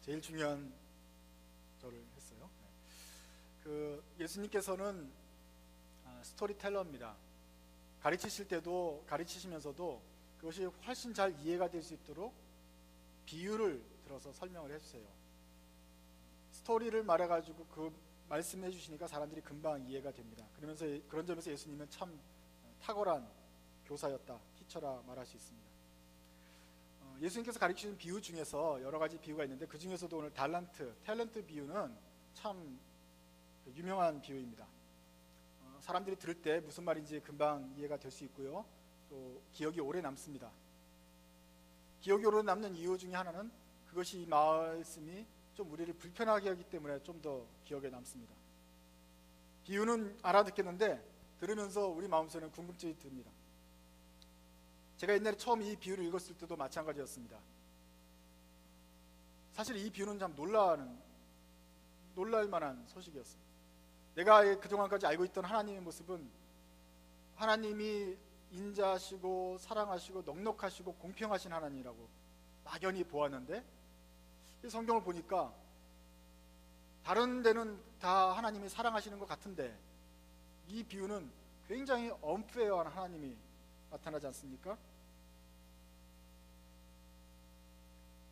제일 중요한 저를 했어요. 예수님께서는 스토리텔러입니다. 가르치실 때도 가르치시면서도 그것이 훨씬 잘 이해가 될 수 있도록 비유를 들어서 설명을 해주세요. 스토리를 말해가지고 그 말씀해 주시니까 사람들이 금방 이해가 됩니다. 그러면서 그런 점에서 예수님은 참 탁월한 교사였다, 티처라 말할 수 있습니다. 예수님께서 가르치는 비유 중에서 여러 가지 비유가 있는데 그 중에서도 오늘 탤런트 비유는 참 유명한 비유입니다. 사람들이 들을 때 무슨 말인지 금방 이해가 될 수 있고요, 또 기억이 오래 남습니다. 기억이 오래 남는 이유 중에 하나는 그것이 이 말씀이 좀 우리를 불편하게 하기 때문에 좀 더 기억에 남습니다. 비유는 알아듣겠는데 들으면서 우리 마음속에는 궁금증이 듭니다. 제가 옛날에 처음 이 비유를 읽었을 때도 마찬가지였습니다. 사실 이 비유는 참 놀랄 만한 소식이었습니다. 내가 그동안까지 알고 있던 하나님의 모습은 하나님이 인자하시고 사랑하시고 넉넉하시고 공평하신 하나님이라고 막연히 보았는데 이 성경을 보니까 다른 데는 다 하나님이 사랑하시는 것 같은데 이 비유는 굉장히 언페어한 하나님이 나타나지 않습니까?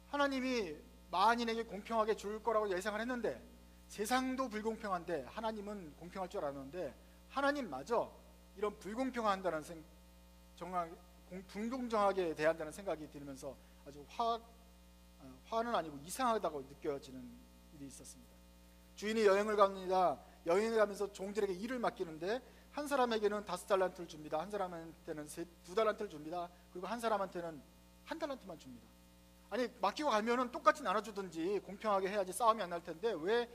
하나님이 만인에게 공평하게 줄 거라고 예상을 했는데 세상도 불공평한데 하나님은 공평할 줄 알았는데 하나님마저 이런 불공평한다는 정말 불공정하게 대한다는 생각이 들면서 아주 화는 아니고 이상하다고 느껴지는 일이 있었습니다. 주인이 여행을 갑니다. 여행을 가면서 종들에게 일을 맡기는데 한 사람에게는 5달란트를 줍니다. 한 사람한테는 2달란트를 줍니다. 그리고 한 사람한테는 1달란트만 줍니다. 아니 맡기고 가면은 똑같이 나눠주든지 공평하게 해야지 싸움이 안 날 텐데 왜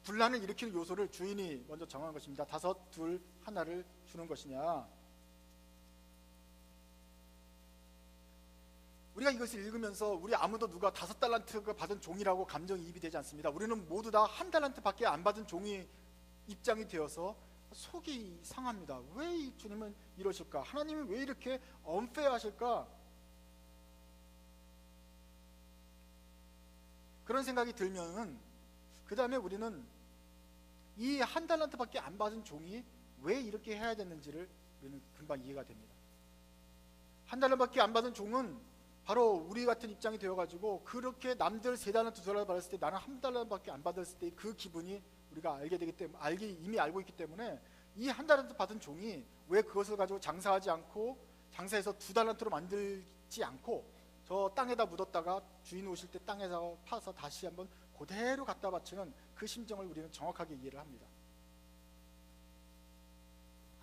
분란을 일으키는 요소를 주인이 먼저 정한 것입니다. 5, 2, 1를 주는 것이냐. 우리가 이것을 읽으면서 우리 아무도 누가 5달란트가 받은 종이라고 감정이입이 되지 않습니다. 우리는 모두 다 1달란트밖에 안 받은 종이 입장이 되어서 속이 상합니다. 왜 이 주님은 이러실까? 하나님이 왜 이렇게 언페어하실까? 그런 생각이 들면은 그 다음에 우리는 이 1달란트밖에 안 받은 종이 왜 이렇게 해야 됐는지를 우리는 금방 이해가 됩니다. 1달란트밖에 안 받은 종은 바로 우리 같은 입장이 되어가지고 그렇게 남들 3달란트, 2달란트 받았을 때 나는 1달란트밖에 안 받았을 때 그 기분이 우리가 알게 되기 때문에 이미 알고 있기 때문에 이 1달란트 받은 종이 왜 그것을 가지고 장사하지 않고 장사해서 2달란트로 만들지 않고 저 땅에다 묻었다가 주인 오실 때 땅에서 파서 다시 한번 그대로 갖다 바치는 그 심정을 우리는 정확하게 이해를 합니다.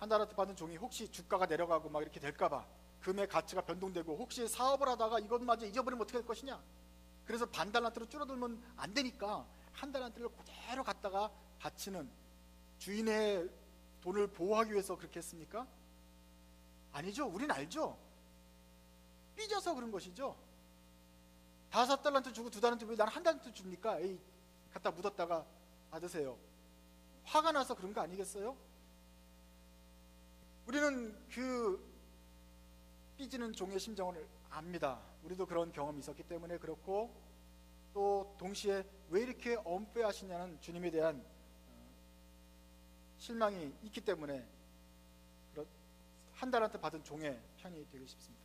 1달란트 받은 종이 혹시 주가가 내려가고 막 이렇게 될까봐 금의 가치가 변동되고 혹시 사업을 하다가 이것마저 잊어버리면 어떻게 될 것이냐, 그래서 반달란트로 줄어들면 안 되니까 1달란트를 그대로 갖다가 바치는, 주인의 돈을 보호하기 위해서 그렇게 했습니까? 아니죠. 우린 알죠. 삐져서 그런 것이죠. 5달란트 주고 2달란트 왜 나는 1달란트 줍니까? 에이, 갖다 묻었다가 받으세요. 화가 나서 그런 거 아니겠어요? 우리는 그 삐지는 종의 심정을 압니다. 우리도 그런 경험이 있었기 때문에 그렇고, 또 동시에 왜 이렇게 언페어하시냐는 주님에 대한 실망이 있기 때문에 1달란트 받은 종의 편이 되고 싶습니다.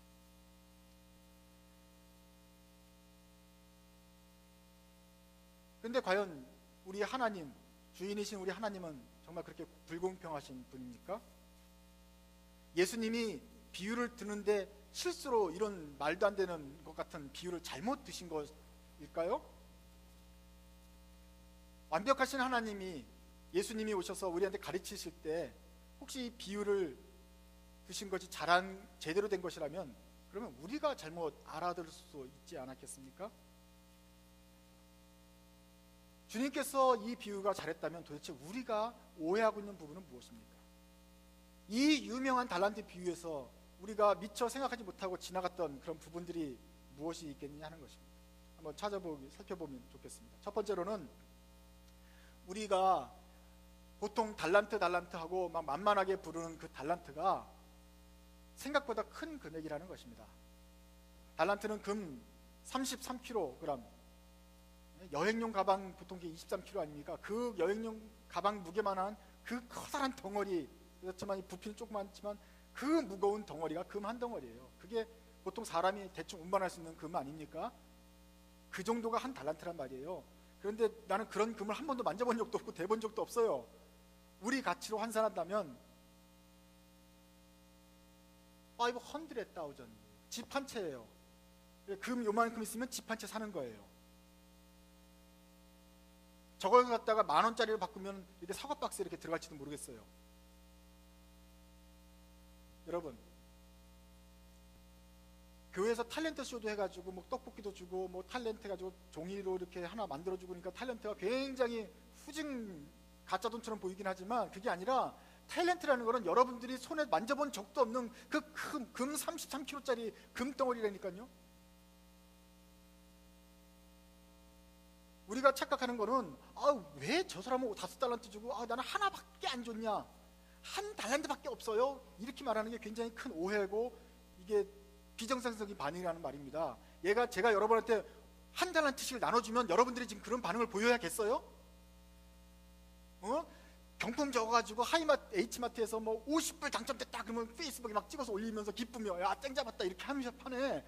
그런데 과연 우리 하나님, 주인이신 우리 하나님은 정말 그렇게 불공평하신 분입니까? 예수님이 비유를 드는데 실수로 이런 말도 안 되는 것 같은 비유를 잘못 드신 것일까요? 완벽하신 하나님이 예수님이 오셔서 우리한테 가르치실 때 혹시 이 비유를 드신 것이 제대로 된 것이라면 그러면 우리가 잘못 알아들을 수 있지 않았겠습니까? 주님께서 이 비유가 잘했다면 도대체 우리가 오해하고 있는 부분은 무엇입니까? 이 유명한 달란트 비유에서 우리가 미처 생각하지 못하고 지나갔던 그런 부분들이 무엇이 있겠느냐 하는 것입니다. 한번 살펴보면 좋겠습니다. 첫 번째로는 우리가 보통 달란트 하고 막 만만하게 부르는 그 달란트가 생각보다 큰 금액이라는 것입니다. 달란트는 금 33kg, 여행용 가방 보통 게 23kg 아닙니까? 그 여행용 가방 무게만한 그 커다란 덩어리, 그렇지만 이 부피는 조그맣지만 그 무거운 덩어리가 금 한 덩어리예요. 그게 보통 사람이 대충 운반할 수 있는 금 아닙니까? 그 정도가 한 달란트란 말이에요. 그런데 나는 그런 금을 한 번도 만져본 적도 없고 대본 적도 없어요. 우리 가치로 환산한다면 500,000 집 한 채예요. 금 요만큼 있으면 집 한 채 사는 거예요. 저걸 갖다가 10,000원짜리로 바꾸면 이게 사과 박스에 이렇게 들어갈지도 모르겠어요. 여러분, 교회에서 탤런트 쇼도 해가지고 뭐 떡볶이도 주고 뭐 탤런트 해가지고 종이로 이렇게 하나 만들어주고 그러니까 탤런트가 굉장히 후진 가짜 돈처럼 보이긴 하지만 그게 아니라 탤런트라는 거는 여러분들이 손에 만져본 적도 없는 그 금 33kg짜리 금덩어리라니까요. 우리가 착각하는 거는 왜 저 사람은 5달란트 주고 나는 하나밖에 안 줬냐, 한 달란트밖에 없어요, 이렇게 말하는 게 굉장히 큰 오해고 이게 비정상적인 반응이라는 말입니다. 제가 여러분한테 한 달란트씩을 나눠주면 여러분들이 지금 그런 반응을 보여야겠어요? 경품 적어가지고 H마트에서 뭐 50불 당첨됐다 그러면 페이스북에 막 찍어서 올리면서 기쁘며 야 땡 잡았다 이렇게 하면서 파네.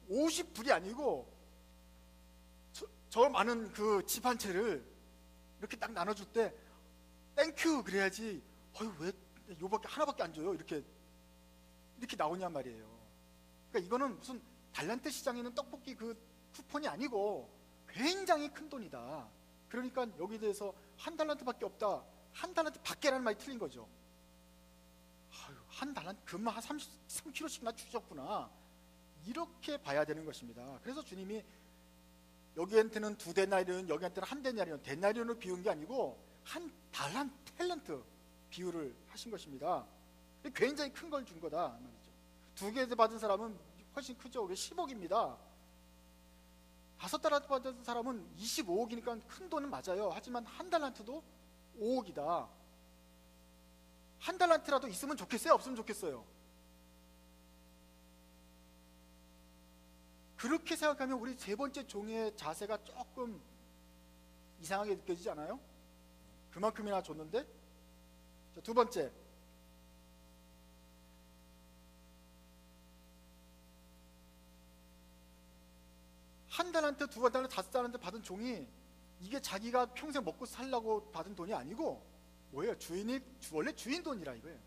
50불이 아니고 저 많은 그 집 한 채를 이렇게 딱 나눠줄 때 땡큐 그래야지 왜 요밖에 하나밖에 안 줘요 이렇게 나오냔 말이에요. 그러니까 이거는 무슨 달란트 시장에 있는 떡볶이 그 쿠폰이 아니고 굉장히 큰 돈이다. 그러니까 여기에 대해서 한 달란트밖에 없다, 한 달란트 밖에라는 말이 틀린 거죠. 한 달란트 금만 한 33kg씩나 주셨구나, 이렇게 봐야 되는 것입니다. 그래서 주님이 여기한테는 2데나리온, 여기한테는 1데나리온, 데나리온을 비운 게 아니고 한 탤런트 비유를 하신 것입니다. 굉장히 큰 걸 준 거다 말이죠. 2개 받은 사람은 훨씬 크죠. 10억입니다. 5달란트 받은 사람은 25억이니까 큰 돈은 맞아요. 하지만 한 달란트도 5억이다. 한 달란트라도 있으면 좋겠어요? 없으면 좋겠어요? 그렇게 생각하면 우리 세 번째 종의 자세가 조금 이상하게 느껴지지 않아요? 그만큼이나 줬는데? 자, 두 번째, 한 달란트, 2달란트, 5달란트 받은 종이 이게 자기가 평생 먹고 살려고 받은 돈이 아니고 뭐예요? 원래 주인 돈이라 이거예요.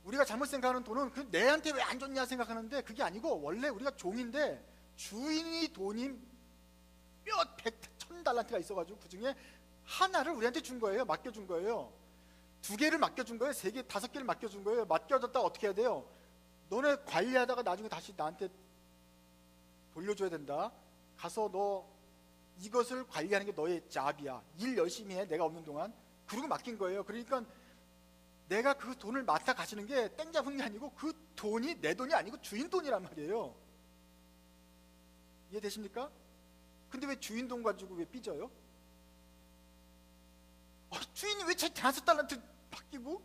우리가 잘못 생각하는 돈은 그 내한테 왜 안 줬냐 생각하는데 그게 아니고 원래 우리가 종인데 주인이 돈이 몇 백, 1,000달란트가 있어가지고 그 중에 하나를 우리한테 준 거예요. 맡겨준 거예요. 2개를 맡겨준 거예요. 3개, 5개를 맡겨준 거예요. 맡겨졌다가 어떻게 해야 돼요? 너네 관리하다가 나중에 다시 나한테 돌려줘야 된다. 가서 너 이것을 관리하는 게 너의 잡이야. 일 열심히 해, 내가 없는 동안. 그러고 맡긴 거예요. 그러니까 내가 그 돈을 맡아 가시는 게 땡 잡은 게 아니고 그 돈이 내 돈이 아니고 주인 돈이란 말이에요. 이해되십니까? 근데 왜 주인 돈 가지고 왜 삐져요? 주인이 왜 5달란트 바뀌고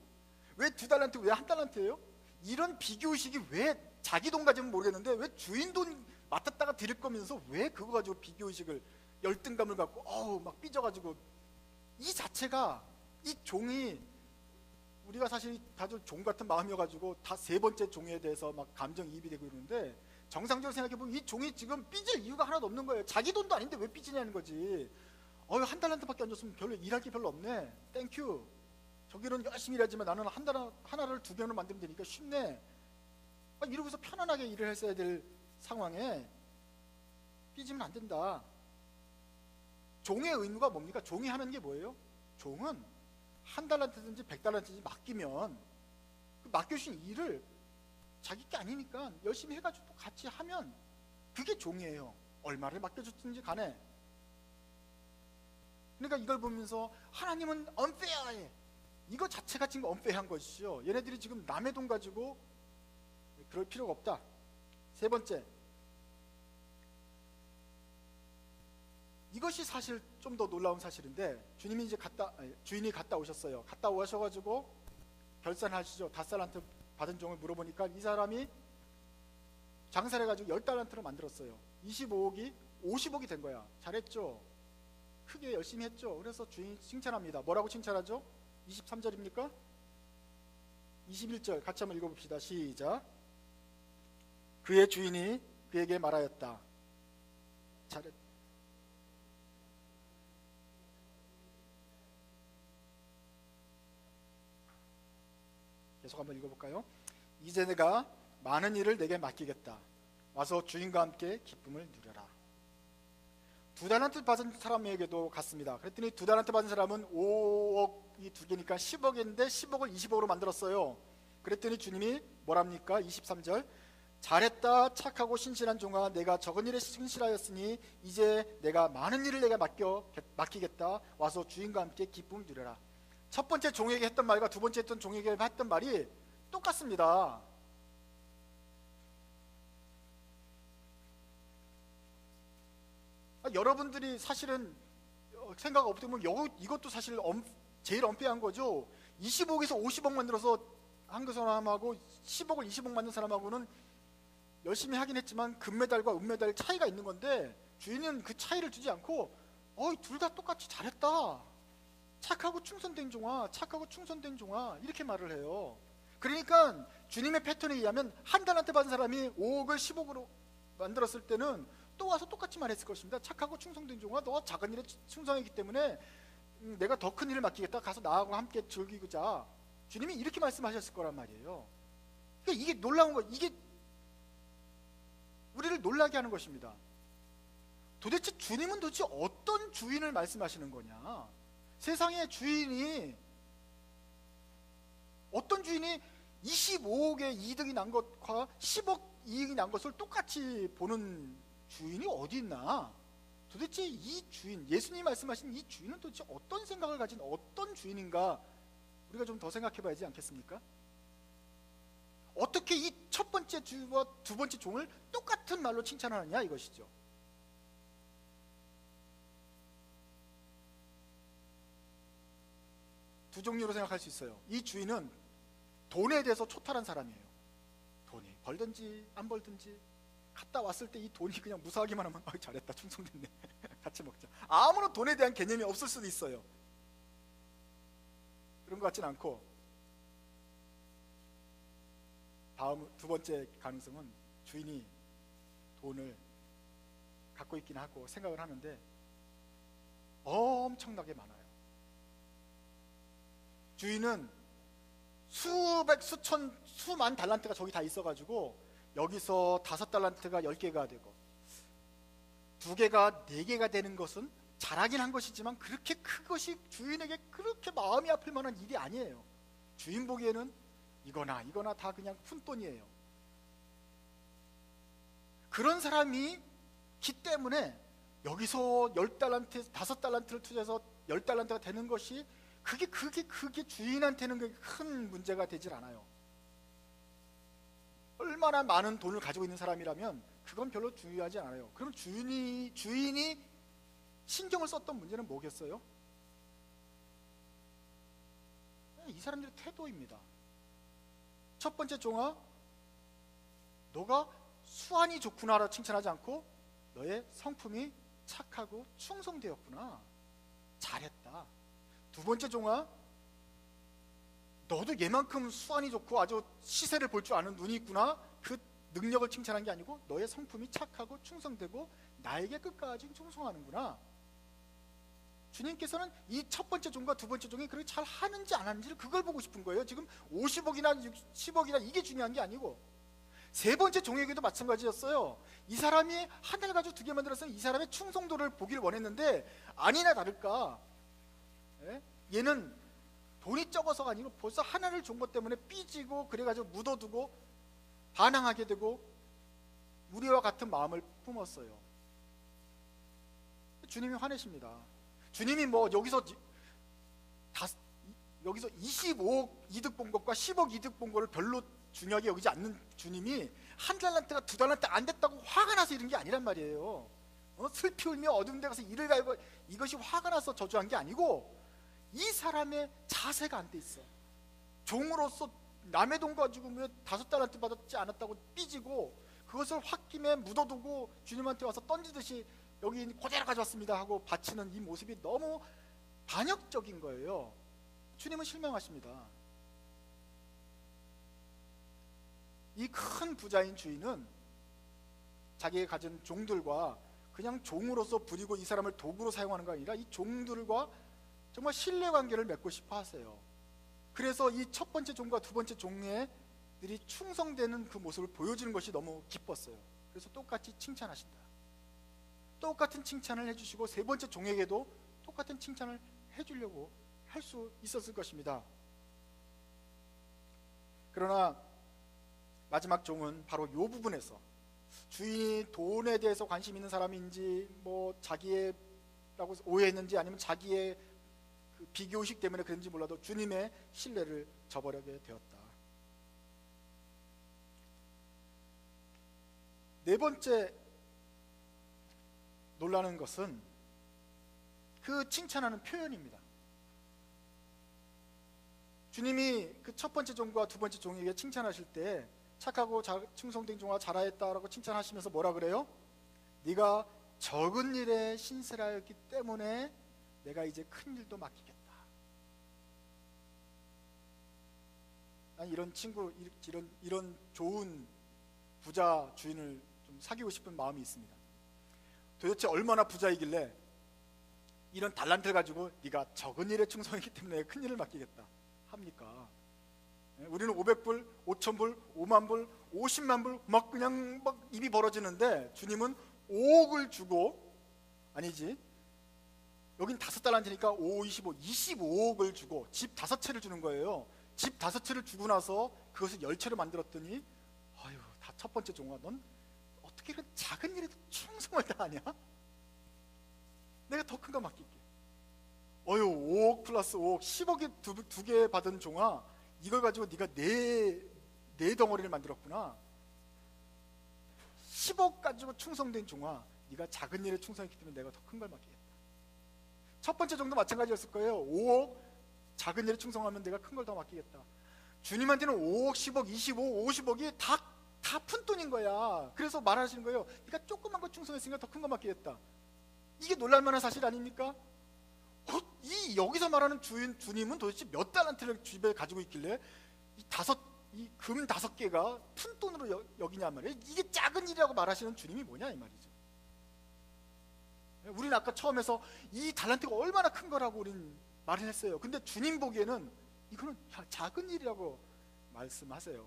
왜 2달란트, 왜 1달란트예요? 이런 비교의식이 왜 자기 돈 가지면 모르겠는데 왜 주인 돈 맡았다가 드릴 거면서 왜 그거 가지고 비교의식을 열등감을 갖고 막 삐져가지고 이 자체가 이 종이 우리가 사실 다들 종 같은 마음이어가지고 다 세 번째 종에 대해서 막 감정이입이 되고 이러는데 정상적으로 생각해보면 이 종이 지금 삐질 이유가 하나도 없는 거예요. 자기 돈도 아닌데 왜 삐지냐는 거지. 한 달란트밖에 안 줬으면 별로 일할 게 별로 없네. 땡큐. 저기는 열심히 일하지만 나는 하나를 2개로 만들면 되니까 쉽네. 이러고서 편안하게 일을 했어야 될 상황에 삐지면 안 된다. 종의 의무가 뭡니까? 종이 하는 게 뭐예요? 종은 1달란트든지 100달란트든지 맡기면 그 맡겨주신 일을 자기 게 아니니까 열심히 해가지고 또 같이 하면 그게 종이에요. 얼마를 맡겨줬든지 간에. 그러니까 이걸 보면서 하나님은 언페어해, 이거 자체가 지금 언페어한 것이죠. 얘네들이 지금 남의 돈 가지고 그럴 필요가 없다. 세 번째, 이것이 사실 좀 더 놀라운 사실인데 주인이 갔다 오셨어요. 갔다 오셔가지고 결산하시죠. 5달란트 받은 종을 물어보니까 이 사람이 장사를 해가지고 10달란트를 만들었어요. 25억이 50억이 된 거야. 잘했죠. 크게 열심히 했죠. 그래서 주인 칭찬합니다. 뭐라고 칭찬하죠? 23절입니까? 21절 같이 한번 읽어봅시다. 시작. 그의 주인이 그에게 말하였다. 잘했. 계속 한번 읽어볼까요? 이제 내가 많은 일을 내게 맡기겠다. 와서 주인과 함께 기쁨을 누려라. 2달란트 받은 사람에게도 같습니다. 그랬더니 2달란트 받은 사람은 5억이 2개니까 10억인데 10억을 20억으로 만들었어요. 그랬더니 주님이 뭐랍니까? 23절. 잘했다 착하고 신실한 종아, 내가 적은 일에 신실하였으니 이제 내가 많은 일을 내가 맡기겠다. 와서 주인과 함께 기쁨을 누려라. 첫 번째 종에게 했던 말과 두 번째 했던 종에게 했던 말이 똑같습니다. 여러분들이 사실은 생각 없으면 이것도 사실 제일 엄폐한 거죠. 20억에서 50억 만들어서 한 그 사람하고 10억을 20억 만든 사람하고는 열심히 하긴 했지만 금메달과 은메달 차이가 있는 건데, 주인은 그 차이를 두지 않고 둘 다 똑같이 잘했다, 착하고 충성된 종아, 착하고 충성된 종아, 이렇게 말을 해요. 그러니까 주님의 패턴에 의하면 한 달란트 받은 사람이 5억을 10억으로 만들었을 때는 또 와서 똑같이 말했을 것입니다. 착하고 충성된 종아, 너 작은 일에 충성했기 때문에 내가 더 큰 일을 맡기겠다. 가서 나하고 함께 즐기자. 주님이 이렇게 말씀하셨을 거란 말이에요. 그러니까 이게 놀라운 거, 이게 우리를 놀라게 하는 것입니다. 도대체 주님은 도대체 어떤 주인을 말씀하시는 거냐? 세상의 주인이, 어떤 주인이 25억의 이득이 난 것과 10억 이익이 난 것을 똑같이 보는 주인이 어디 있나? 도대체 이 주인, 예수님이 말씀하신 이 주인은 도대체 어떤 생각을 가진 어떤 주인인가? 우리가 좀 더 생각해 봐야지 않겠습니까? 어떻게 이 첫 번째 주와 두 번째 종을 똑같은 말로 칭찬하느냐, 이것이죠. 두 종류로 생각할 수 있어요. 이 주인은 돈에 대해서 초탈한 사람이에요. 돈이 벌든지 안 벌든지 갔다 왔을 때 이 돈이 그냥 무사하기만 하면 잘했다, 충성됐네, 같이 먹자. 아무런 돈에 대한 개념이 없을 수도 있어요. 그런 것 같진 않고, 다음 두 번째 가능성은 주인이 돈을 갖고 있긴 하고 생각을 하는데 엄청나게 많아요. 주인은 수백, 수천, 수만 달란트가 저기 다 있어가지고 여기서 5달란트가 10개가 되고 2개가 4개가 되는 것은 잘하긴 한 것이지만 그렇게 그것이 주인에게 그렇게 마음이 아플 만한 일이 아니에요. 주인 보기에는 이거나 다 그냥 푼돈이에요. 그런 사람이기 때문에 여기서 10달란트, 5달란트를 투자해서 10달란트가 되는 것이 그게 주인한테는 큰 문제가 되질 않아요. 얼마나 많은 돈을 가지고 있는 사람이라면 그건 별로 중요하지 않아요. 그럼 주인이 신경을 썼던 문제는 뭐겠어요? 이 사람들의 태도입니다. 첫 번째 종아, 너가 수완이 좋구나라고 칭찬하지 않고 너의 성품이 착하고 충성되었구나, 잘했다. 두 번째 종아, 너도 얘만큼 수완이 좋고 아주 시세를 볼 줄 아는 눈이 있구나, 그 능력을 칭찬한 게 아니고 너의 성품이 착하고 충성되고 나에게 끝까지 충성하는구나. 주님께서는 이 첫 번째 종과 두 번째 종이 그렇게 잘 하는지 안 하는지를 그걸 보고 싶은 거예요. 지금 50억이나 60억이나 이게 중요한 게 아니고, 세 번째 종에게도 마찬가지였어요. 이 사람이 한 달 가지고 2개 만들었으면 이 사람의 충성도를 보길 원했는데 아니나 다를까, 얘는 돈이 적어서가 아니고 벌써 하나를 준 것 때문에 삐지고 그래가지고 묻어두고 반항하게 되고 우리와 같은 마음을 품었어요. 주님이 화내십니다. 주님이 여기서 25억 이득 본 것과 10억 이득 본 거를 별로 중요하게 여기지 않는 주님이 한 달란트가 2달란트 안 됐다고 화가 나서 이런 게 아니란 말이에요. 슬피 울며 어두운 데 가서 이를 갈고 이것이 화가 나서 저주한 게 아니고, 이 사람의 자세가 안 돼 있어. 종으로서 남의 돈 가지고 왜 5달란트 받았지 않았다고 삐지고, 그것을 홧김에 묻어두고 주님한테 와서 던지듯이 여기 그대로 가져왔습니다 하고 바치는 이 모습이 너무 반역적인 거예요. 주님은 실망하십니다. 이 큰 부자인 주인은 자기가 가진 종들과 그냥 종으로서 부리고 이 사람을 도구로 사용하는 게 아니라 이 종들과 정말 신뢰관계를 맺고 싶어 하세요. 그래서 이 첫 번째 종과 두 번째 종들이 충성되는 그 모습을 보여주는 것이 너무 기뻤어요. 그래서 똑같이 칭찬하신다. 똑같은 칭찬을 해주시고 세 번째 종에게도 똑같은 칭찬을 해주려고 할 수 있었을 것입니다. 그러나 마지막 종은 바로 이 부분에서 주인이 돈에 대해서 관심 있는 사람인지 뭐 자기라고 오해했는지 아니면 자기의 그 비교의식 때문에 그런지 몰라도 주님의 신뢰를 저버리게 되었다. 네 번째 놀라는 것은 그 칭찬하는 표현입니다. 주님이 그 첫 번째 종과 두 번째 종에게 칭찬하실 때 착하고 충성된 종아 잘하였다라고 칭찬하시면서 뭐라 그래요? 네가 적은 일에 신실하였기 때문에 내가 이제 큰 일도 맡기겠다. 난 이런 친구, 이런 좋은 부자 주인을 좀 사귀고 싶은 마음이 있습니다. 도대체 얼마나 부자이길래 이런 달란트를 가지고 네가 적은 일에 충성했기 때문에 큰 일을 맡기겠다 합니까? 우리는 500불, 5,000불, 5만 불, 50만 불 막 그냥 막 입이 벌어지는데 주님은 5억을 주고, 아니지, 여긴 5달란트니까 5, 25, 25억을 주고 집 5채를 주는 거예요. 집 5채를 주고 나서 그것을 10채로 만들었더니 아유, 다 첫 번째 종아, 넌 어떻게 이런 작은 일에도 충성을 다하냐? 내가 더 큰 거 맡길게. 어휴, 5억 플러스 5억, 10억에 두 개 받은 종아, 이걸 가지고 네가 네 덩어리를 만들었구나. 10억 가지고 충성된 종아, 네가 작은 일에 충성했기 때문에 내가 더 큰 걸 맡기겠다. 첫 번째 종도 마찬가지였을 거예요. 5억 작은 일에 충성하면 내가 큰 걸 더 맡기겠다. 주님한테는 5억, 10억, 25억, 50억이 다 푼돈인 거야. 그래서 말하시는 거예요. 네가 조그만 거 충성했으니까 더 큰 거 맡기겠다. 이게 놀랄만한 사실 아닙니까? 여기서 말하는 주님은 도대체 몇 달란트를 집에 가지고 있길래 이 금 5개가 푼돈으로 여기냐 말이에요. 이게 작은 일이라고 말하시는 주님이 뭐냐 이 말이죠. 우리는 아까 처음에서 이 달란트가 얼마나 큰 거라고 우리는 말을 했어요. 근데 주님 보기에는 이거는 작은 일이라고 말씀하세요.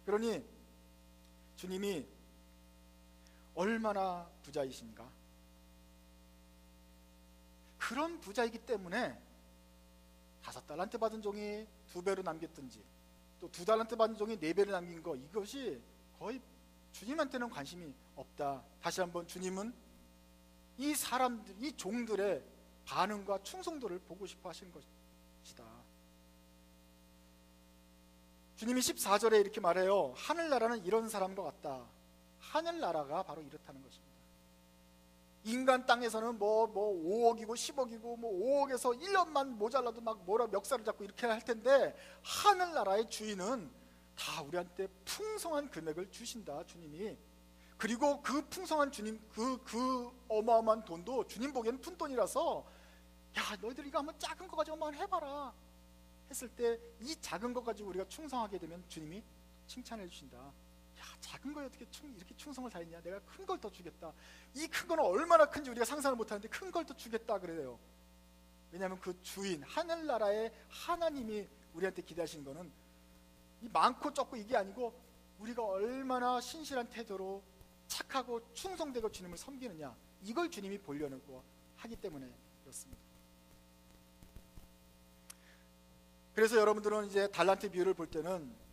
그러니 주님이 얼마나 부자이신가? 그런 부자이기 때문에 5달란트 받은 종이 2배로 남겼든지 또 2달란트 받은 종이 4배로 남긴 거, 이것이 거의 주님한테는 관심이 없다. 다시 한번 주님은 이 사람들, 이 종들의 반응과 충성도를 보고 싶어 하시는 것이다. 주님이 14절에 이렇게 말해요. 하늘나라는 이런 사람과 같다. 하늘나라가 바로 이렇다는 것입니다. 인간 땅에서는 뭐 5억이고 10억이고 뭐 5억에서 1년만 모자라도 막 뭐라 멱살을 잡고 이렇게 할 텐데, 하늘나라의 주인은 다 우리한테 풍성한 금액을 주신다, 주님이. 그리고 그 풍성한 주님, 그 어마어마한 돈도 주님 보기에는 푼돈이라서, 야, 너희들 이거 한번 작은 거 가지고 한번 해봐라 했을 때, 이 작은 거 가지고 우리가 충성하게 되면 주님이 칭찬해 주신다. 야, 작은 거에 어떻게 이렇게 충성을 다했냐? 내가 큰 걸 더 주겠다. 이 큰 거는 얼마나 큰지 우리가 상상을 못하는데 큰 걸 더 주겠다 그래요. 왜냐하면 그 주인, 하늘나라의 하나님이 우리한테 기대하시는 거는 이 많고 적고 이게 아니고 우리가 얼마나 신실한 태도로 착하고 충성되고 주님을 섬기느냐, 이걸 주님이 보려고 하기 때문에 그렇습니다. 그래서 여러분들은 이제 달란트 비유를 볼 때는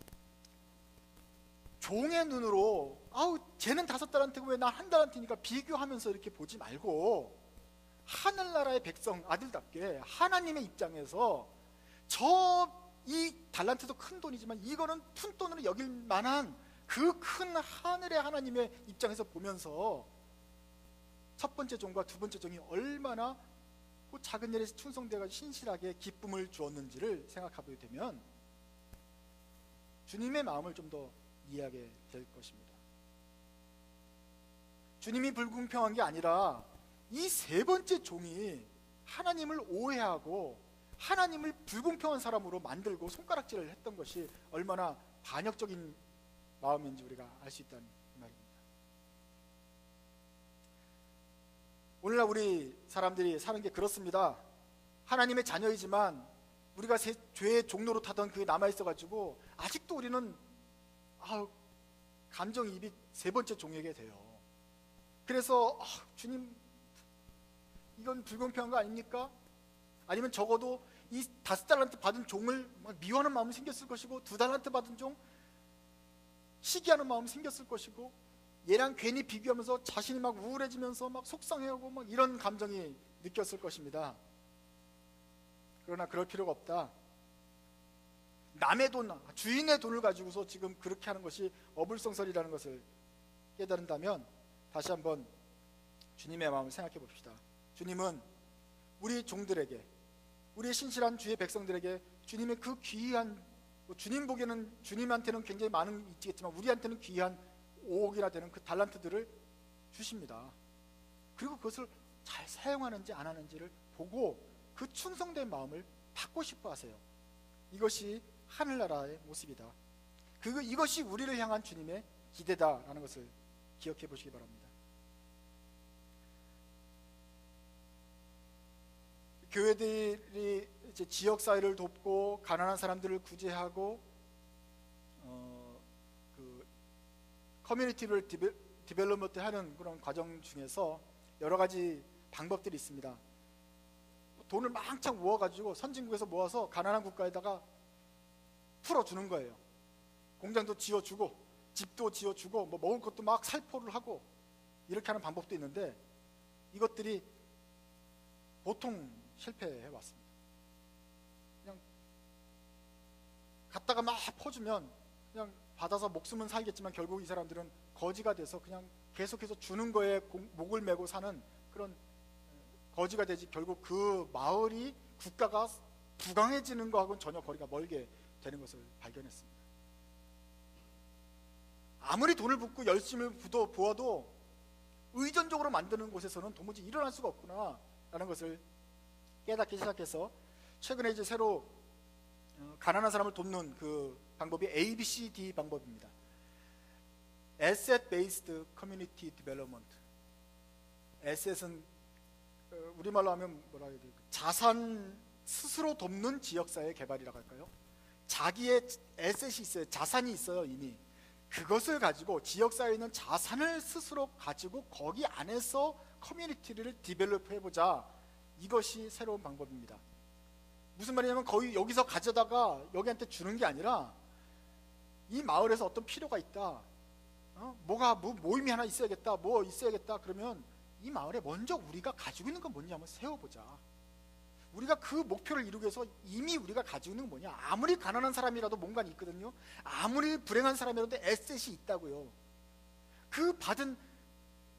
종의 눈으로 아우 쟤는 5달란트고 왜 난 1달란트니까 비교하면서 이렇게 보지 말고, 하늘나라의 백성 아들답게 하나님의 입장에서 이 달란트도 큰 돈이지만 이거는 푼돈으로 여길 만한 그 큰 하늘의 하나님의 입장에서 보면서 첫 번째 종과 두 번째 종이 얼마나 그 작은 일에 충성되어 신실하게 기쁨을 주었는지를 생각하게 되면 주님의 마음을 좀 더 이해하게 될 것입니다. 주님이 불공평한 게 아니라 이 세 번째 종이 하나님을 오해하고 하나님을 불공평한 사람으로 만들고 손가락질을 했던 것이 얼마나 반역적인 마음인지 우리가 알 수 있다는 말입니다. 오늘날 우리 사람들이 사는 게 그렇습니다. 하나님의 자녀이지만 우리가 죄의 종로로 타던 그게 남아있어가지고 아직도 우리는 감정이입이 세 번째 종에게 돼요. 그래서 주님, 이건 불공평한 거 아닙니까? 아니면 적어도 이 5달란트 받은 종을 막 미워하는 마음이 생겼을 것이고, 2달란트 받은 종 시기하는 마음이 생겼을 것이고, 얘랑 괜히 비교하면서 자신이 막 우울해지면서 막 속상해하고 막 이런 감정이 느꼈을 것입니다. 그러나 그럴 필요가 없다. 남의 돈, 주인의 돈을 가지고서 지금 그렇게 하는 것이 어불성설이라는 것을 깨달은다면 다시 한번 주님의 마음을 생각해 봅시다. 주님은 우리 종들에게, 우리의 신실한 주의 백성들에게 주님의 그 귀한, 주님 보기에는, 주님한테는 굉장히 많은 있겠지만 우리한테는 귀한 5억이나 되는 그 달란트들을 주십니다. 그리고 그것을 잘 사용하는지 안 하는지를 보고 그 충성된 마음을 받고 싶어 하세요. 이것이 하늘나라의 모습이다. 이것이 우리를 향한 주님의 기대다라는 것을 기억해 보시기 바랍니다. 교회들이 이제 지역 사회를 돕고 가난한 사람들을 구제하고 커뮤니티를 디벨롭먼트 하는 그런 과정 중에서 여러 가지 방법들이 있습니다. 돈을 망창 모아가지고 선진국에서 모아서 가난한 국가에다가 풀어주는 거예요. 공장도 지어주고 집도 지어주고 뭐 먹을 것도 막 살포를 하고 이렇게 하는 방법도 있는데 이것들이 보통 실패해 왔습니다. 그냥 갖다가 막 퍼주면 그냥 받아서 목숨은 살겠지만 결국 이 사람들은 거지가 돼서 그냥 계속해서 주는 거에 목을 메고 사는 그런 거지가 되지, 결국 그 마을이 국가가 부강해지는 거하고는 전혀 거리가 멀게 되는 것을 발견했습니다. 아무리 돈을 붓고 열심히 부어도 의존적으로 만드는 곳에서는 도무지 일어날 수가 없구나 라는 것을 깨닫기 시작해서 최근에 이제 새로 가난한 사람을 돕는 그 방법이 ABCD 방법입니다. Asset Based Community Development. Asset은 우리말로 하면 뭐라 해야 돼요? 자산 스스로 돕는 지역사회 개발이라고 할까요? 자기의 에셋이 있어요. 자산이 있어요. 이미 그것을 가지고 지역사회에 있는 자산을 스스로 가지고 거기 안에서 커뮤니티를 디벨롭 해보자. 이것이 새로운 방법입니다. 무슨 말이냐면 거의 여기서 가져다가 여기한테 주는 게 아니라 이 마을에서 어떤 필요가 있다, 모임이 하나 있어야겠다, 뭐 있어야겠다, 그러면 이 마을에 먼저 우리가 가지고 있는 건 뭔지 한번 세워보자. 우리가 그 목표를 이루기 위해서 이미 우리가 가지고 있는 건 뭐냐. 아무리 가난한 사람이라도 뭔가 있거든요. 아무리 불행한 사람이라도 에셋이 있다고요. 그 받은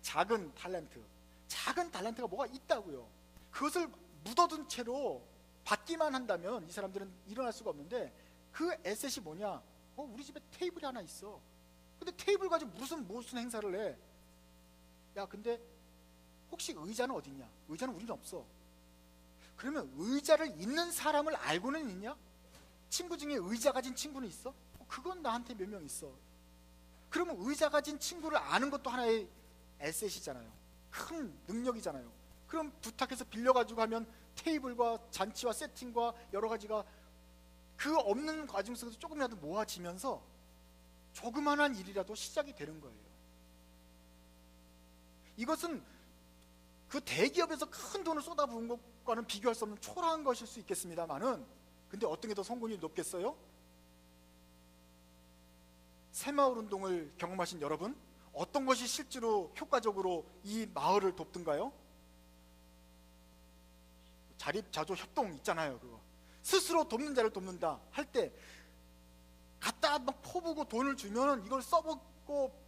작은 달란트가 뭐가 있다고요. 그것을 묻어둔 채로 받기만 한다면 이 사람들은 일어날 수가 없는데, 그 에셋이 뭐냐. 우리 집에 테이블이 하나 있어. 근데 테이블 가지고 무슨 행사를 해. 야, 근데 혹시 의자는 어디 있냐? 의자는 우리는 없어. 그러면 의자를 있는 사람을 알고는 있냐? 친구 중에 의자 가진 친구는 있어? 그건 나한테 몇 명 있어. 그러면 의자 가진 친구를 아는 것도 하나의 에셋이잖아요. 큰 능력이잖아요. 그럼 부탁해서 빌려가지고 하면 테이블과 잔치와 세팅과 여러 가지가 그 없는 과정 속에서 조금이라도 모아지면서 조그만한 일이라도 시작이 되는 거예요. 이것은 그 대기업에서 큰 돈을 쏟아부은 것과는 비교할 수 없는 초라한 것일 수 있겠습니다만은, 근데 어떤 게 더 성공률이 높겠어요? 새마을 운동을 경험하신 여러분, 어떤 것이 실제로 효과적으로 이 마을을 돕든가요? 자립자조 협동 있잖아요. 그거 스스로 돕는 자를 돕는다 할 때 갖다 막 퍼부고 돈을 주면 이걸 써먹고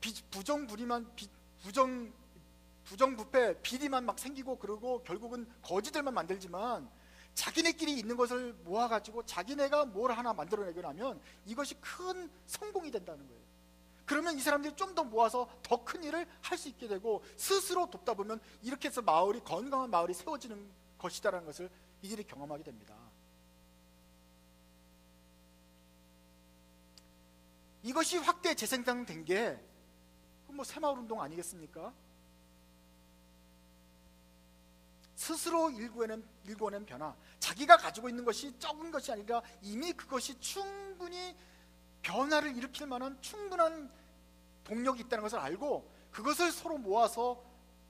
부정부패 비리만 막 생기고, 그러고 결국은 거지들만 만들지만 자기네끼리 있는 것을 모아가지고 자기네가 뭘 하나 만들어내고 나면 이것이 큰 성공이 된다는 거예요. 그러면 이 사람들이 좀 더 모아서 더 큰 일을 할 수 있게 되고, 스스로 돕다 보면 이렇게 해서 마을이, 건강한 마을이 세워지는 것이다라는 것을 이들이 경험하게 됩니다. 이것이 확대 재생산된 게 뭐 새마을 운동 아니겠습니까? 스스로 일궈낸 변화, 자기가 가지고 있는 것이 적은 것이 아니라 이미 그것이 충분히 변화를 일으킬 만한 충분한 동력이 있다는 것을 알고, 그것을 서로 모아서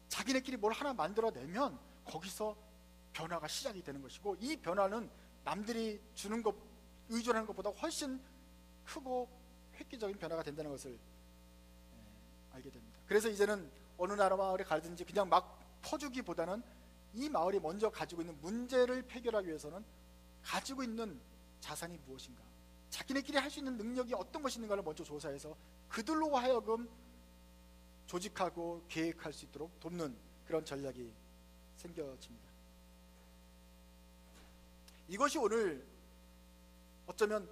자기네끼리 뭘 하나 만들어내면 거기서 변화가 시작이 되는 것이고, 이 변화는 남들이 주는 것, 의존하는 것보다 훨씬 크고 획기적인 변화가 된다는 것을 알게 됩니다. 그래서 이제는 어느 나라 마을에 가든지 그냥 막 퍼주기보다는 이 마을이 먼저 가지고 있는 문제를 해결하기 위해서는 가지고 있는 자산이 무엇인가, 자기네끼리 할 수 있는 능력이 어떤 것이 있는가를 먼저 조사해서 그들로 하여금 조직하고 계획할 수 있도록 돕는 그런 전략이 생겨집니다. 이것이 오늘 어쩌면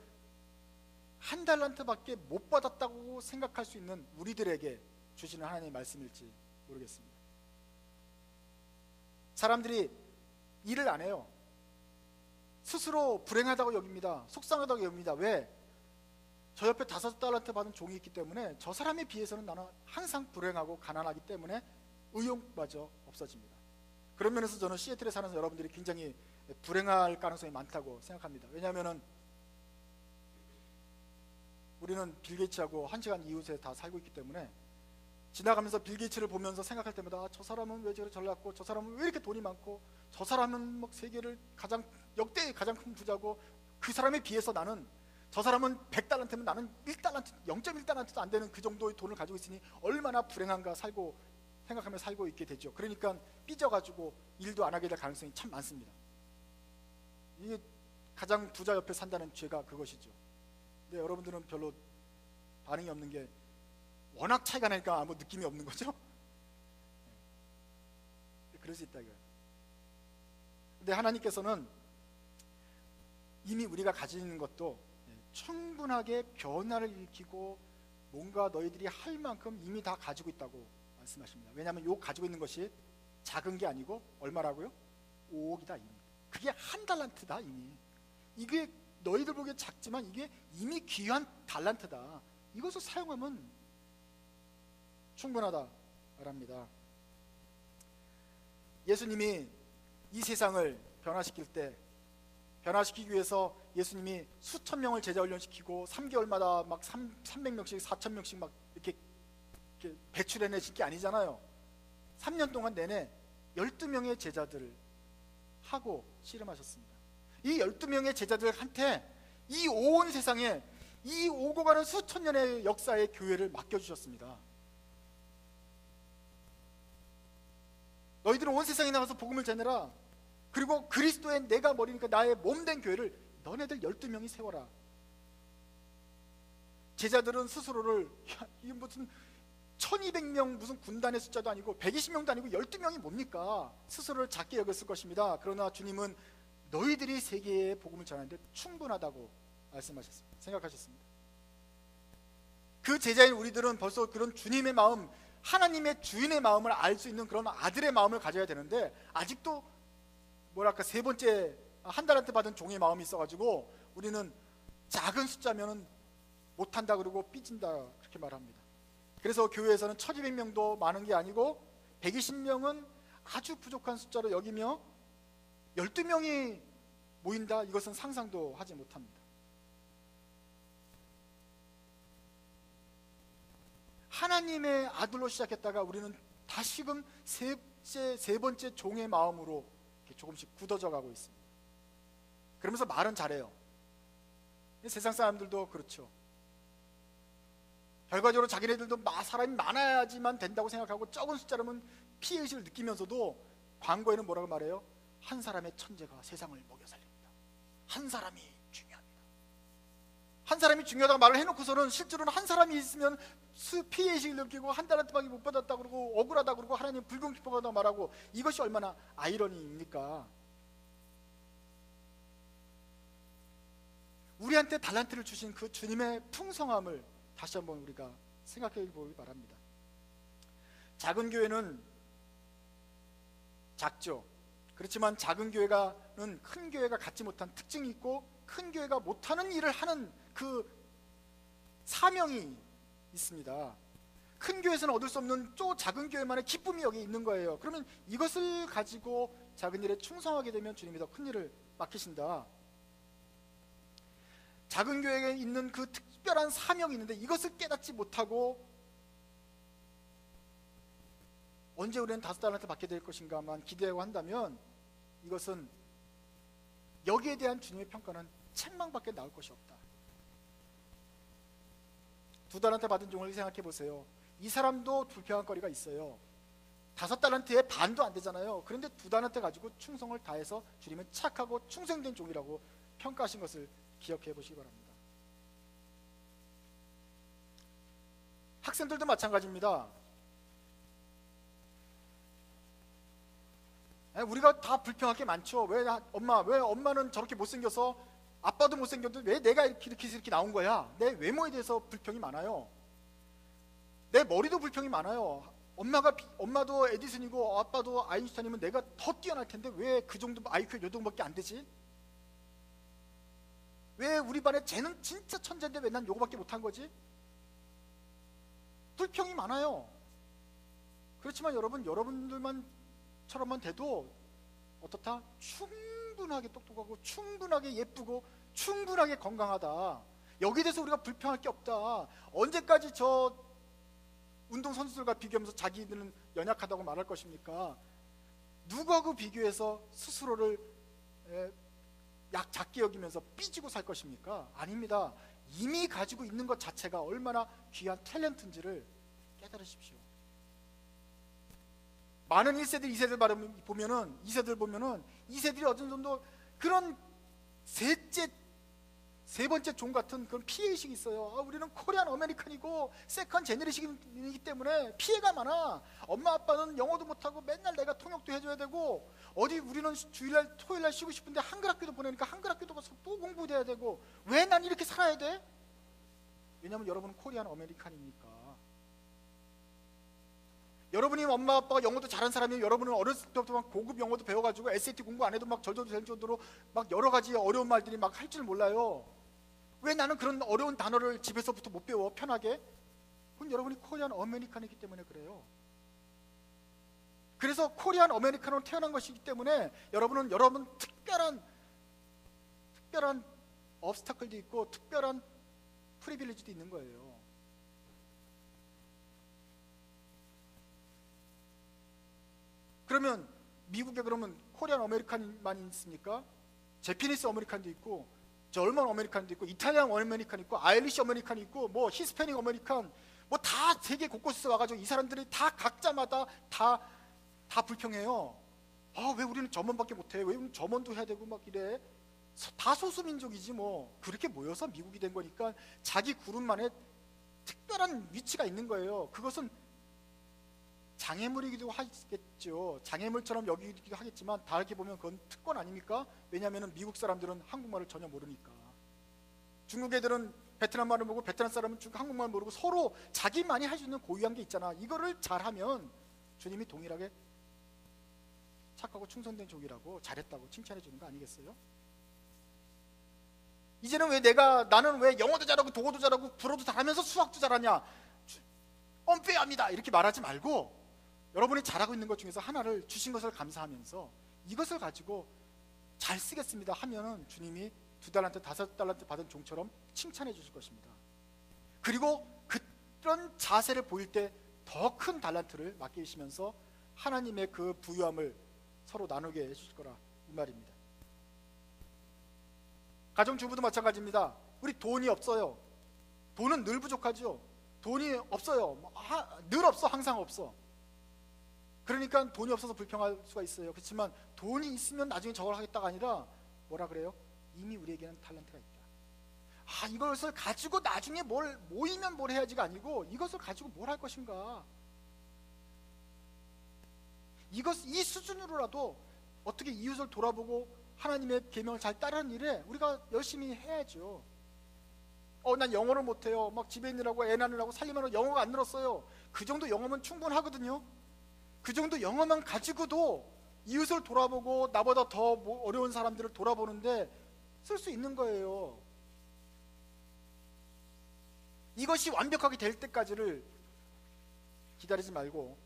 한 달란트밖에 못 받았다고 생각할 수 있는 우리들에게 주시는 하나님의 말씀일지 모르겠습니다. 사람들이 일을 안 해요. 스스로 불행하다고 여깁니다. 속상하다고 여깁니다. 왜? 저 옆에 5달란트 받은 종이 있기 때문에 저 사람에 비해서는 나는 항상 불행하고 가난하기 때문에 의욕마저 없어집니다. 그런 면에서 저는 시애틀에 사는 여러분들이 굉장히 불행할 가능성이 많다고 생각합니다. 왜냐하면 우리는 빌 게이츠하고 1시간 이웃에 다 살고 있기 때문에 지나가면서 빌 게이츠를 보면서 생각할 때마다 저 사람은 왜 저렇게 잘났고, 저 사람은 왜 이렇게 돈이 많고, 저 사람은 막 세계를 역대 가장 큰 부자고, 그 사람에 비해서 나는, 저 사람은 100달란트면 나는 1달란트, 0.1달란트도 안 되는 그 정도의 돈을 가지고 있으니 얼마나 불행한가 생각하며 살고 있게 되죠. 그러니까 삐져가지고 일도 안 하게 될 가능성이 참 많습니다. 이게 가장 부자 옆에 산다는 죄가 그것이죠. 근데 여러분들은 별로 반응이 없는 게 워낙 차이가 나니까 아무 느낌이 없는 거죠. 그럴 수 있다 이거예요. 근데 하나님께서는 이미 우리가 가지고 있는 것도 충분하게 변화를 일으키고 뭔가 너희들이 할 만큼 이미 다 가지고 있다고 말씀하십니다. 왜냐하면 요 가지고 있는 것이 작은 게 아니고 얼마라고요? 5억이다 이미. 그게 1달란트다 이미. 이게 너희들 보기에 작지만 이게 이미 귀한 달란트다. 이것을 사용하면 충분하다 말합니다. 예수님이 이 세상을 변화시키기 위해서 예수님이 수천 명을 제자 훈련시키고 3개월마다 막 300명씩 4,000명씩 막 이렇게 배출해내실 게 아니잖아요. 3년 동안 내내 12명의 제자들을 하고 씨름하셨습니다. 이 12명의 제자들한테 이 온 세상에 이 오고 가는 수천 년의 역사의 교회를 맡겨주셨습니다. 너희들은 온 세상에 나가서 복음을 전해라. 그리고 그리스도의 내가 머리니까 나의 몸된 교회를 너네들 12명이 세워라. 제자들은 스스로를 이게 무슨 1200명 무슨 군단의 숫자도 아니고 120명도 아니고 12명이 뭡니까? 스스로를 작게 여겼을 것입니다. 그러나 주님은 너희들이 세계에 복음을 전하는데 충분하다고 말씀하셨습니다. 생각하셨습니다. 그 제자인 우리들은 벌써 그런 주님의 마음, 하나님의 주인의 마음을 알 수 있는 그런 아들의 마음을 가져야 되는데, 아직도 뭐랄까 3번째 1달란트 받은 종의 마음이 있어가지고 우리는 작은 숫자면은 못한다 그러고 삐진다 그렇게 말합니다. 그래서 교회에서는 1200명도 많은 게 아니고 120명은 아주 부족한 숫자로 여기며 12명이 모인다, 이것은 상상도 하지 못합니다. 하나님의 아들로 시작했다가 우리는 다시금 세 번째 종의 마음으로 조금씩 굳어져 가고 있습니다. 그러면서 말은 잘해요. 세상 사람들도 그렇죠. 결과적으로 자기네들도 사람이 많아야지만 된다고 생각하고 적은 숫자라면 피해의식을 느끼면서도 광고에는 뭐라고 말해요? 한 사람의 천재가 세상을 먹여 살립니다. 한 사람이 중요합니다. 한 사람이 중요하다고 말을 해놓고서는 실제로는 한 사람이 있으면 피해의식을 느끼고 1달란트밖에 못 받았다 그러고 억울하다 그러고 하나님 불공평하다고 말하고, 이것이 얼마나 아이러니입니까? 우리한테 달란트를 주신 그 주님의 풍성함을 다시 한번 우리가 생각해 보기 바랍니다. 작은 교회는 작죠. 그렇지만 작은 교회가는 큰 교회가 갖지 못한 특징이 있고 큰 교회가 못하는 일을 하는 그 사명이 있습니다. 큰 교회에서는 얻을 수 없는 작은 교회만의 기쁨이 여기 있는 거예요. 그러면 이것을 가지고 작은 일에 충성하게 되면 주님이 더 큰 일을 맡기신다. 작은 교회에 있는 그 특별한 사명이 있는데 이것을 깨닫지 못하고 언제 우리는 5달란트 받게 될 것인가만 기대하고 한다면 이것은 여기에 대한 주님의 평가는 책망밖에 나올 것이 없다. 2달란트 받은 종을 생각해 보세요. 이 사람도 불평할 거리가 있어요. 5달란트에 반도 안 되잖아요. 그런데 2달란트 가지고 충성을 다해서 주님은 착하고 충성된 종이라고 평가하신 것을 기억해 보시기 바랍니다. 학생들도 마찬가지입니다. 우리가 다 불평할 게 많죠. 왜 엄마는 저렇게 못생겨서, 아빠도 못생겼는데 왜 내가 이렇게 나온 거야? 내 외모에 대해서 불평이 많아요. 내 머리도 불평이 많아요. 엄마도 에디슨이고 아빠도 아인슈타인이면 내가 더 뛰어날 텐데 왜 그 정도 IQ 요 정도밖에 안 되지? 왜 우리 반에 쟤는 진짜 천재인데 왜 난 요거밖에 못한 거지? 불평이 많아요. 그렇지만 여러분들만처럼만 돼도 어떻다? 충분하게 똑똑하고 충분하게 예쁘고 충분하게 건강하다. 여기에 대해서 우리가 불평할 게 없다. 언제까지 저 운동선수들과 비교하면서 자기들은 연약하다고 말할 것입니까? 누구하고 비교해서 스스로를 작게 여기면서 삐지고 살 것입니까? 아닙니다. 이미 가지고 있는 것 자체가 얼마나 귀한 탤런트인지를 깨달으십시오. 많은 1세들, 2세들 보면은 2세들 보면은 2세들이 어떤 정도 그런 세 번째 종 같은 그런 피해의식이 있어요. 우리는 코리안 아메리칸이고 세컨 제너레이션이기 때문에 피해가 많아. 엄마 아빠는 영어도 못하고 맨날 내가 통역도 해줘야 되고, 어디 우리는 주일날 토요일날 쉬고 싶은데 한글 학교도 보내니까 한글 학교도 가서 또 공부도 해야 되고, 왜 난 이렇게 살아야 돼? 왜냐하면 여러분은 코리안 아메리칸이니까. 여러분이 엄마 아빠가 영어도 잘한 사람이면 여러분은 어렸을 때부터 막 고급 영어도 배워가지고 SAT 공부 안 해도 막 절도 될 정도로 막 여러 가지 어려운 말들이 막 할 줄 몰라요. 왜 나는 그런 어려운 단어를 집에서부터 못 배워 편하게? 그건 여러분이 코리안 아메리칸이기 때문에 그래요. 그래서 코리안 아메리칸으로 태어난 것이기 때문에 여러분 특별한 obstacle도 있고 특별한 프리빌리지도 있는 거예요. 그러면 미국에 그러면 코리안 아메리칸만 있습니까? 제피니스 아메리칸도 있고, 저먼 아메리칸도 있고, 이탈리안 아메리칸 있고, 아일리시 아메리칸 있고, 뭐 히스패닉 아메리칸, 뭐 다 세계 곳곳에서 와가지고 이 사람들이 다 각자마다 다 불평해요. 왜 우리는 저먼밖에 못해? 왜 우리는 저먼도 해야 되고 막 이래? 다 소수민족이지 뭐. 그렇게 모여서 미국이 된 거니까 자기 그룹만의 특별한 위치가 있는 거예요. 그것은 장애물이기도 하겠죠. 장애물처럼 여기기도 하겠지만 다르게 보면 그건 특권 아닙니까? 왜냐하면 미국 사람들은 한국말을 전혀 모르니까. 중국 애들은 베트남 말을 모르고 베트남 사람은 한국말 모르고 서로 자기만이 할 수 있는 고유한 게 있잖아. 이거를 잘하면 주님이 동일하게 착하고 충성된 종이라고 잘했다고 칭찬해 주는 거 아니겠어요? 이제는 나는 왜 영어도 잘하고 독어도 잘하고 불어도 잘하면서 수학도 잘하냐? 엄폐합니다 이렇게 말하지 말고, 여러분이 잘하고 있는 것 중에서 하나를 주신 것을 감사하면서 이것을 가지고 잘 쓰겠습니다 하면은 주님이 2달란트, 5달란트 받은 종처럼 칭찬해 주실 것입니다. 그리고 그런 자세를 보일 때 더 큰 달란트를 맡기시면서 하나님의 그 부유함을 서로 나누게 해주실 거라 이 말입니다. 가정주부도 마찬가지입니다. 우리 돈이 없어요. 돈은 늘 부족하죠. 돈이 없어요. 늘 없어, 항상 없어. 그러니까 돈이 없어서 불평할 수가 있어요. 그렇지만 돈이 있으면 나중에 저걸 하겠다가 아니라 뭐라 그래요? 이미 우리에게는 탤런트가 있다. 이것을 가지고 나중에 모이면 뭘 해야지가 아니고 이것을 가지고 뭘 할 것인가. 이 수준으로라도 어떻게 이웃을 돌아보고 하나님의 계명을 잘 따르는 일에 우리가 열심히 해야죠. 난 영어를 못해요. 막 집에 있느라고 애 낳느라고 살림하느라고 영어가 안 늘었어요. 그 정도 영어면 충분하거든요. 그 정도 영어만 가지고도 이웃을 돌아보고 나보다 더 어려운 사람들을 돌아보는데 쓸 수 있는 거예요. 이것이 완벽하게 될 때까지를 기다리지 말고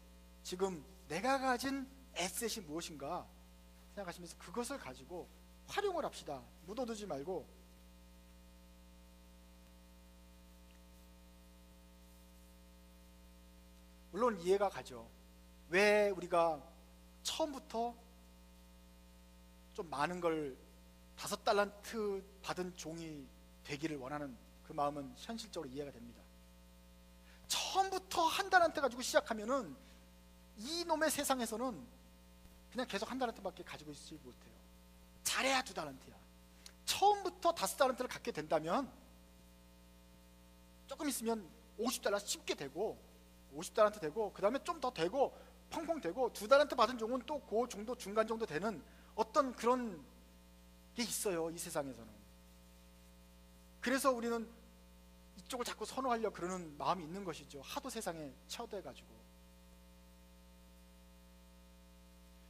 지금 내가 가진 에셋이 무엇인가 생각하시면서 그것을 가지고 활용을 합시다. 묻어두지 말고. 물론 이해가 가죠. 왜 우리가 처음부터 좀 많은 걸 5달란트 받은 종이 되기를 원하는 그 마음은 현실적으로 이해가 됩니다. 처음부터 1달란트 가지고 시작하면은 이놈의 세상에서는 그냥 계속 1달란트밖에 가지고 있지 못해요. 잘해야 2달란트야. 처음부터 5달란트를 갖게 된다면 조금 있으면 50달란트 쉽게 되고 50달란트 되고 그 다음에 좀 더 되고 펑펑 되고 2달란트 받은 종은 또 그 정도 중간 정도 되는 어떤 그런 게 있어요. 이 세상에서는. 그래서 우리는 이쪽을 자꾸 선호하려 그러는 마음이 있는 것이죠. 하도 세상에 쳐대가지고.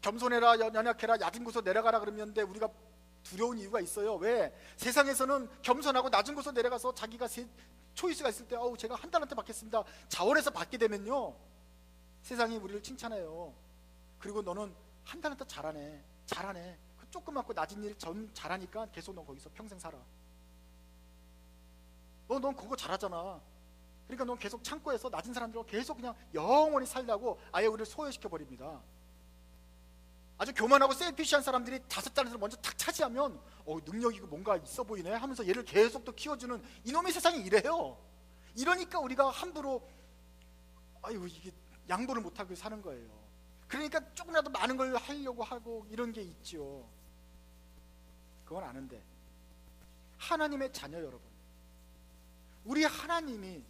겸손해라, 연약해라, 낮은 곳으로 내려가라 그러는데 우리가 두려운 이유가 있어요. 왜? 세상에서는 겸손하고 낮은 곳으로 내려가서 자기가 초이스가 있을 때 제가 1달란트 받겠습니다. 자원해서 받게 되면요 세상이 우리를 칭찬해요. 그리고 너는 1달란트 잘하네. 그 조그맣고 낮은 일 잘하니까 계속 너 거기서 평생 살아. 넌 그거 잘하잖아. 그러니까 넌 계속 창고에서 낮은 사람들과 계속 그냥 영원히 살라고 아예 우리를 소외시켜 버립니다. 아주 교만하고 셀피시한 사람들이 5달란트를 먼저 탁 차지하면 능력이 뭔가 있어 보이네 하면서 얘를 계속 또 키워주는 이놈의 세상이 이래요. 이러니까 우리가 함부로 이게 양보를 못하고 사는 거예요. 그러니까 조금이라도 많은 걸 하려고 하고 이런 게 있죠. 그건 아는데 하나님의 자녀 여러분, 우리 하나님이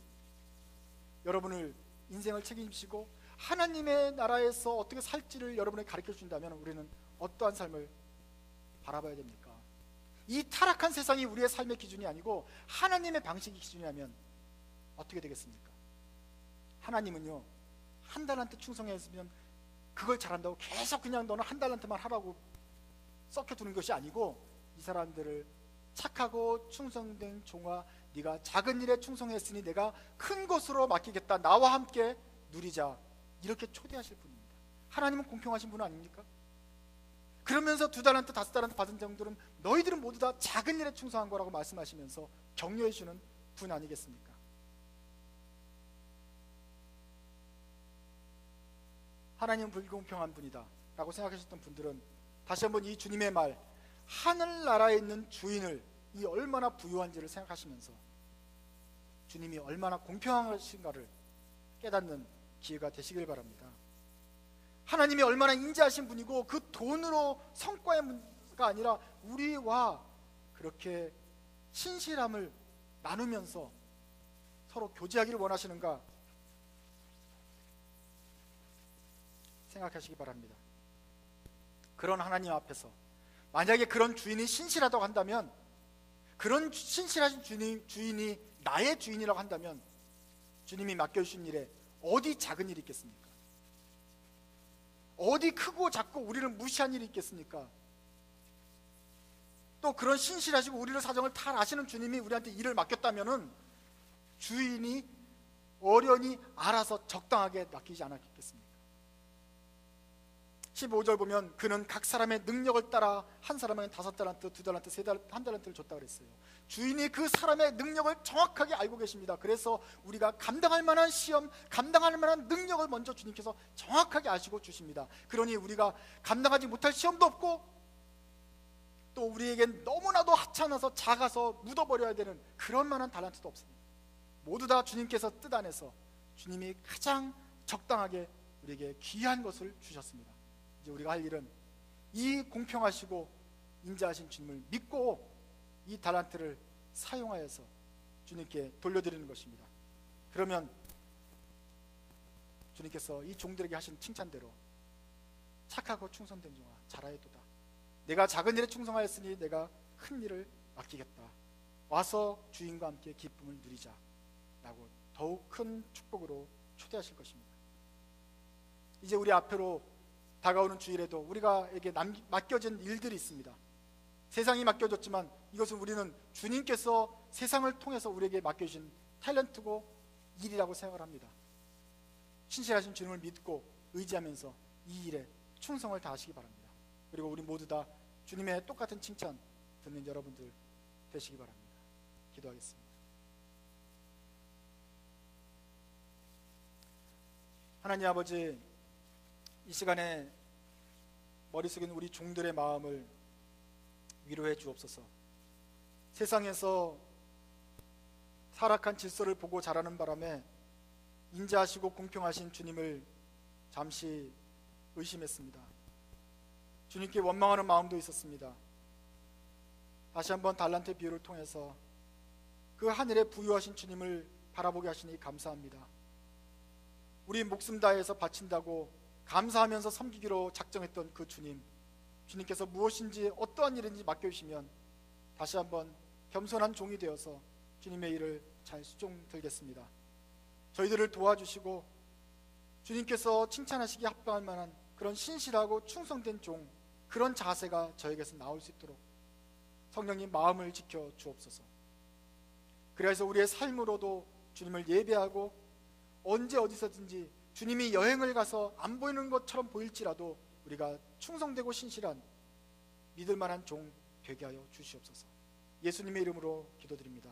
여러분을 인생을 책임지고 하나님의 나라에서 어떻게 살지를 여러분에게 가르쳐 준다면 우리는 어떠한 삶을 바라봐야 됩니까? 이 타락한 세상이 우리의 삶의 기준이 아니고 하나님의 방식이 기준이라면 어떻게 되겠습니까? 하나님은요 1달란트 충성했으면 그걸 잘한다고 계속 그냥 너는 1달란트만 하라고 썩혀두는 것이 아니고 이 사람들을 착하고 충성된 종아, 네가 작은 일에 충성했으니 내가 큰 것으로 맡기겠다. 나와 함께 누리자. 이렇게 초대하실 분입니다. 하나님은 공평하신 분 아닙니까? 그러면서 2달란트, 5달란트 받은 자들은 너희들은 모두 다 작은 일에 충성한 거라고 말씀하시면서 격려해 주는 분 아니겠습니까? 하나님은 불공평한 분이다 라고 생각하셨던 분들은 다시 한번 이 주님의 말, 하늘나라에 있는 주인을 이 얼마나 부유한지를 생각하시면서 주님이 얼마나 공평하신가를 깨닫는 기회가 되시길 바랍니다. 하나님이 얼마나 인자하신 분이고 그 돈으로 성과의 문제가 아니라 우리와 그렇게 신실함을 나누면서 서로 교제하기를 원하시는가 생각하시기 바랍니다. 그런 하나님 앞에서 만약에 그런 주인이 신실하다고 한다면, 그런 신실하신 주인이 나의 주인이라고 한다면 주님이 맡겨주신 일에 어디 작은 일이 있겠습니까? 어디 크고 작고 우리를 무시한 일이 있겠습니까? 또 그런 신실하시고 우리를 사정을 다 아시는 주님이 우리한테 일을 맡겼다면은 주인이 어련히 알아서 적당하게 맡기지 않았겠습니까? 15절 보면 그는 각 사람의 능력을 따라 한 사람에게 5달란트, 2달란트, 1달란트를 줬다 그랬어요. 주인이 그 사람의 능력을 정확하게 알고 계십니다. 그래서 우리가 감당할 만한 시험, 감당할 만한 능력을 먼저 주님께서 정확하게 아시고 주십니다. 그러니 우리가 감당하지 못할 시험도 없고 또 우리에겐 너무나도 하찮아서 작아서 묻어버려야 되는 그런 만한 달란트도 없습니다. 모두 다 주님께서 뜻 안에서 주님이 가장 적당하게 우리에게 귀한 것을 주셨습니다. 이제 우리가 할 일은 이 공평하시고 인자하신 주님을 믿고 이 달란트를 사용하여서 주님께 돌려드리는 것입니다. 그러면 주님께서 이 종들에게 하신 칭찬대로 착하고 충성된 종아 잘하였도다. 내가 작은 일에 충성하였으니 내가 큰 일을 맡기겠다. 와서 주인과 함께 기쁨을 누리자라고 더욱 큰 축복으로 초대하실 것입니다. 이제 우리 앞으로 다가오는 주일에도 우리가에게 맡겨진 일들이 있습니다. 세상이 맡겨졌지만 이것은 우리는 주님께서 세상을 통해서 우리에게 맡겨주신 탤런트고 일이라고 생각을 합니다. 신실하신 주님을 믿고 의지하면서 이 일에 충성을 다하시기 바랍니다. 그리고 우리 모두 다 주님의 똑같은 칭찬 듣는 여러분들 되시기 바랍니다. 기도하겠습니다. 하나님 아버지, 이 시간에 머릿속에 있는 우리 종들의 마음을 위로해 주옵소서. 세상에서 타락한 질서를 보고 자라는 바람에 인자하시고 공평하신 주님을 잠시 의심했습니다. 주님께 원망하는 마음도 있었습니다. 다시 한번 달란트의 비유를 통해서 그 하늘에 부유하신 주님을 바라보게 하시니 감사합니다. 우리 목숨 다해서 바친다고 감사하면서 섬기기로 작정했던 그 주님, 주님께서 무엇인지 어떠한 일인지 맡겨주시면 다시 한번 겸손한 종이 되어서 주님의 일을 잘 수종들겠습니다. 저희들을 도와주시고 주님께서 칭찬하시기 합당할 만한 그런 신실하고 충성된 종, 그런 자세가 저에게서 나올 수 있도록 성령님 마음을 지켜 주옵소서. 그래서 우리의 삶으로도 주님을 예배하고 언제 어디서든지 주님이 여행을 가서 안 보이는 것처럼 보일지라도 우리가 충성되고 신실한 믿을 만한 종 되게 하여 주시옵소서. 예수님의 이름으로 기도드립니다.